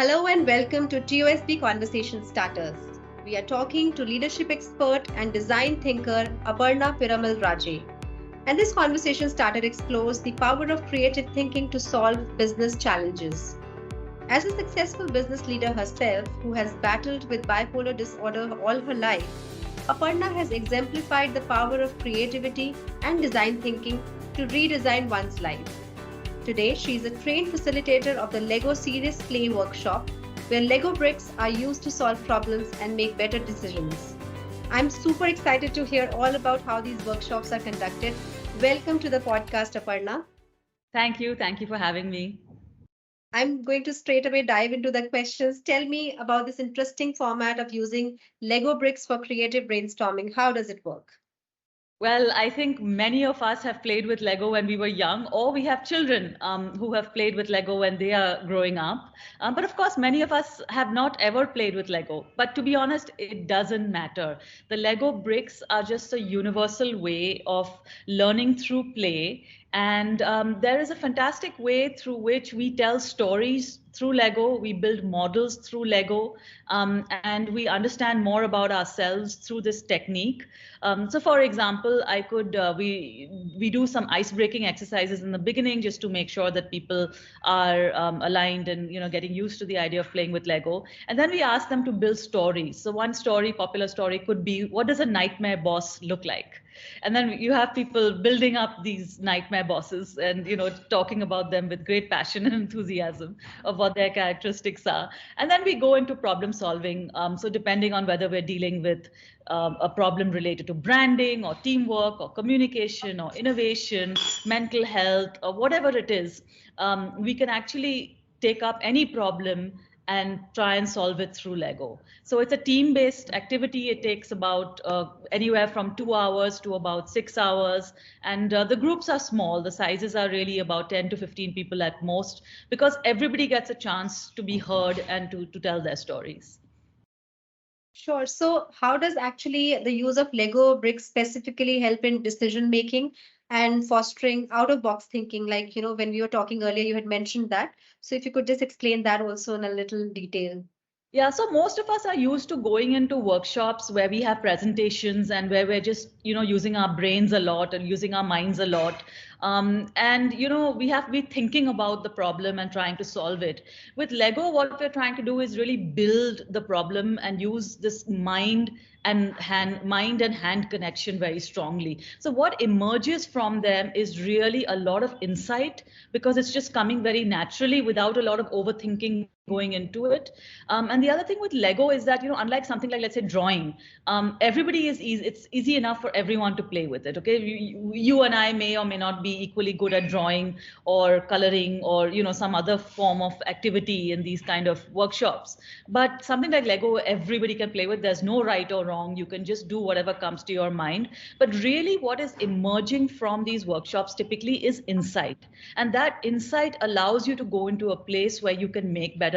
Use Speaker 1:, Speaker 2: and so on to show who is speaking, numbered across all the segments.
Speaker 1: Hello and welcome to TOSB Conversation Starters. We are talking to leadership expert and design thinker Aparna Piramal Raje. And this conversation starter explores the power of creative thinking to solve business challenges. As a successful business leader herself who has battled with bipolar disorder all her life, Aparna has exemplified the power of creativity and design thinking to redesign one's life. Today, she is a trained facilitator of the Lego Serious Play workshop, where Lego bricks are used to solve problems and make better decisions. I'm super excited to hear all about how these workshops are conducted. Welcome to the podcast, Aparna.
Speaker 2: Thank you. Thank you for having me.
Speaker 1: I'm going to straight away dive into the questions. Tell me about this interesting format of using Lego bricks for creative brainstorming. How does it work?
Speaker 2: Well, I think many of us have played with Lego when we were young, or we have children who have played with Lego when they are growing up. But of course, many of us have not ever played with Lego. But to be honest, it doesn't matter. The Lego bricks are just a universal way of learning through play. And there is a fantastic way through which we tell stories through Lego, we build models through Lego, and we understand more about ourselves through this technique. So, for example, we do some ice breaking exercises in the beginning just to make sure that people are aligned and getting used to the idea of playing with Lego. And then we ask them to build stories. So, one story, popular story, could be, what does a nightmare boss look like? And then you have people building up these nightmare bosses and talking about them with great passion and enthusiasm of what their characteristics are. And then we go into problem solving. So depending on whether we're dealing with a problem related to branding or teamwork or communication or innovation, mental health, or whatever it is, we can actually take up any problem and try and solve it through Lego. So it's a team-based activity. It takes about anywhere from 2 hours to about 6 hours. And the groups are small. The sizes are really about 10 to 15 people at most, because everybody gets a chance to be heard and to tell their stories.
Speaker 1: Sure. So how does actually the use of Lego bricks specifically help in decision making and fostering out of box thinking? Like, when we were talking earlier, you had mentioned that. So if you could just explain that also in a little detail.
Speaker 2: Yeah, so most of us are used to going into workshops where we have presentations and where we're just, using our brains a lot and using our minds a lot. And, we have to be thinking about the problem and trying to solve it. With Lego, what we're trying to do is really build the problem and use this mind and hand connection very strongly. So what emerges from them is really a lot of insight, because it's just coming very naturally without a lot of overthinking going into it. And the other thing with Lego is that, unlike something like, let's say, drawing, everybody is easy. It's easy enough for everyone to play with it. Okay, you and I may or may not be equally good at drawing or coloring or some other form of activity in these kind of workshops. But something like Lego, everybody can play with. There's no right or wrong. You can just do whatever comes to your mind. But really, what is emerging from these workshops typically is insight, and that insight allows you to go into a place where you can make better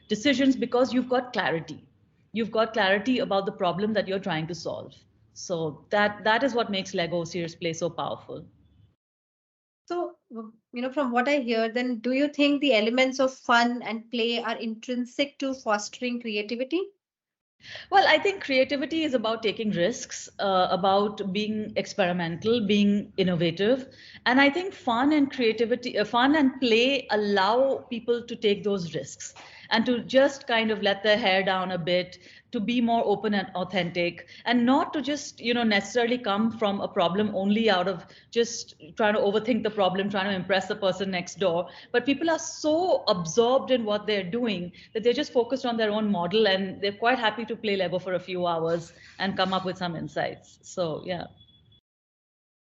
Speaker 2: decisions because you've got clarity. You've got clarity about the problem that you're trying to solve. So that is what makes Lego Serious Play so powerful.
Speaker 1: So, from what I hear, then do you think the elements of fun and play are intrinsic to fostering creativity?
Speaker 2: Well, I think creativity is about taking risks, about being experimental, being innovative. And I think fun and play allow people to take those risks and to just kind of let their hair down a bit, to be more open and authentic, and not to just necessarily come from a problem only out of just trying to overthink the problem, trying to impress the person next door. But people are so absorbed in what they're doing that they're just focused on their own model, and they're quite happy to play Lego for a few hours and come up with some insights. So yeah.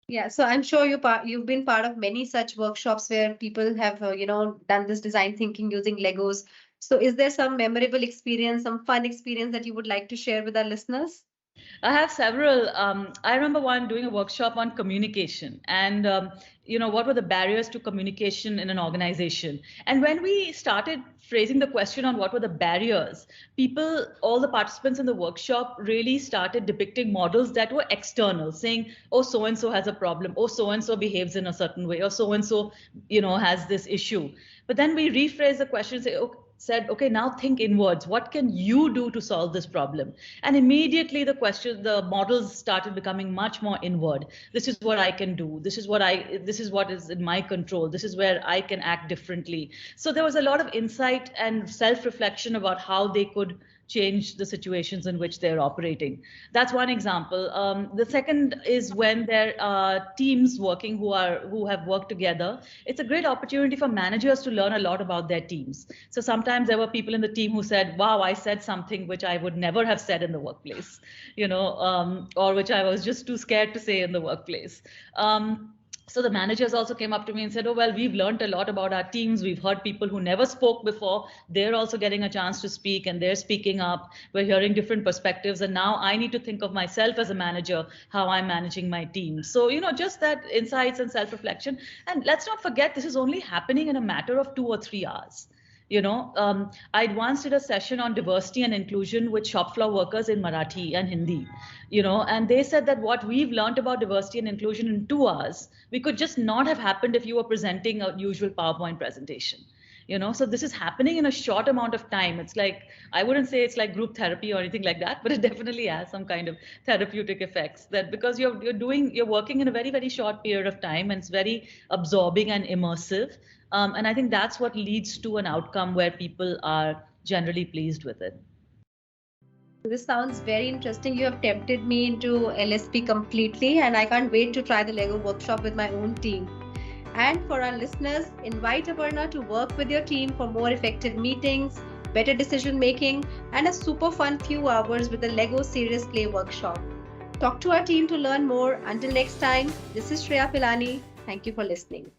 Speaker 1: Yeah, so I'm sure you've been part of many such workshops where people have done this design thinking using Legos. So is there some memorable experience, some fun experience that you would like to share with our listeners?
Speaker 2: I have several. I remember one doing a workshop on communication and, what were the barriers to communication in an organization. And when we started phrasing the question on what were the barriers, all the participants in the workshop really started depicting models that were external, saying, oh, so-and-so has a problem, oh, so-and-so behaves in a certain way, or so-and-so, has this issue. But then we rephrase the question and say, okay, said, okay, now think inwards. What can you do to solve this problem? And immediately the models started becoming much more inward. This is what I can do. This is what is in my control. This is where I can act differently. So there was a lot of insight and self-reflection about how they could change the situations in which they're operating. That's one example. The second is when there are teams working who have worked together. It's a great opportunity for managers to learn a lot about their teams. So sometimes there were people in the team who said, "Wow, I said something which I would never have said in the workplace," or which I was just too scared to say in the workplace. So the managers also came up to me and said, "Oh, well, we've learned a lot about our teams. We've heard people who never spoke before. They're also getting a chance to speak and they're speaking up. We're hearing different perspectives. And now I need to think of myself as a manager, how I'm managing my team." So, just that insights and self-reflection. And let's not forget, this is only happening in a matter of 2 or 3 hours. I once did a session on diversity and inclusion with shop floor workers in Marathi and Hindi, and they said that what we've learned about diversity and inclusion in 2 hours, we could just not have happened if you were presenting a usual PowerPoint presentation. So this is happening in a short amount of time. It's like, I wouldn't say it's like group therapy or anything like that, but it definitely has some kind of therapeutic effects, that because you're working in a very, very short period of time, and it's very absorbing and immersive. And I think that's what leads to an outcome where people are generally pleased with it.
Speaker 1: This sounds very interesting. You have tempted me into LSP completely, and I can't wait to try the Lego workshop with my own team. And for our listeners, invite Aparna to work with your team for more effective meetings, better decision making, and a super fun few hours with the Lego Serious Play workshop. Talk to our team to learn more. Until next time, this is Shreya Pilani. Thank you for listening.